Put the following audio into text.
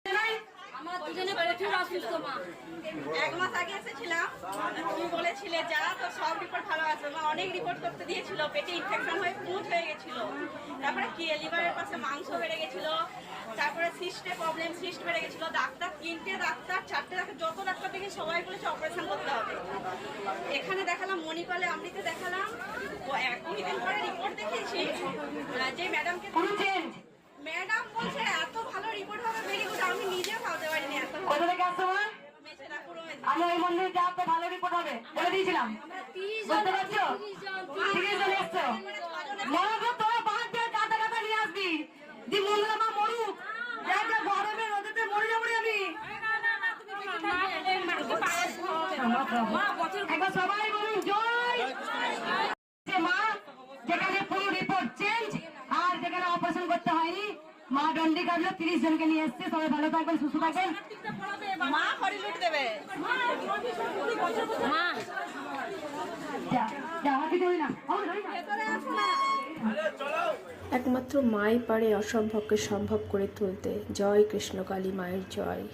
আমার দুজনে প্রচুর অসুস্থ মা। 1 মাস আগে এসেছিলাম, তুমি বলেছিলে যা তো সব রিপোর্ট ভালো আছে। মা অনেক রিপোর্ট করতে দিয়েছিল, পেটে ইনফেকশন হয়ে পুঁজ হয়ে গেছিল, তারপরে কি লিভারের পাশে মাংস বেড়ে গেছিল, তারপরে সিস্টে প্রবলেম, সিস্ট বেড়ে গেছিল। ডাক্তার 3টে ডাক্তার 4টে ডাক্তার, যত ডাক্তার দেখে সবাই বলেছে অপারেশন করতে হবে। এখানে দেখালাম, মণিপালে আমৃতে দেখালাম, ও 1-2 দিন পরে রিপোর্ট দেখিয়েছি। যে ম্যাডামকে ম্যাডাম বলছে এত ভালো রিপোর্ট হবে, ভেরি গুড। আমি নিজে ভাবতে পারিনি এত কোথা থেকে আসছো মা? আমি ওই মন্দিরে যাব তো ভালো রিপোর্ট হবে বলে দিয়েছিলাম। বুঝতে পারছো? 30 জন এসছো। মরবো তোরা বাদ দিয়ে গাদা গাদা নিয়ে আসবি। দি মন্দিরে মা মরুক। একটা গরমে রোদেতে মরে যাবো রে আমি। একবার সবাই বলুন জয়। মা যেখানে পুরো রিপোর্ট চেঞ্জ আর যেখানে অপারেশন করতে হয়নি, মা ডন্ডি কাটলো, 30 জনকে নিয়ে এসছে। সবাই ভালো থাকবেন, সুস্থ থাকবেন। মা হরি লুট দেবে। মা একমাত্র মাই পারে অসম্ভবকে সম্ভব করে তুলতে। জয় কৃষ্ণকালী মায়ের জয়।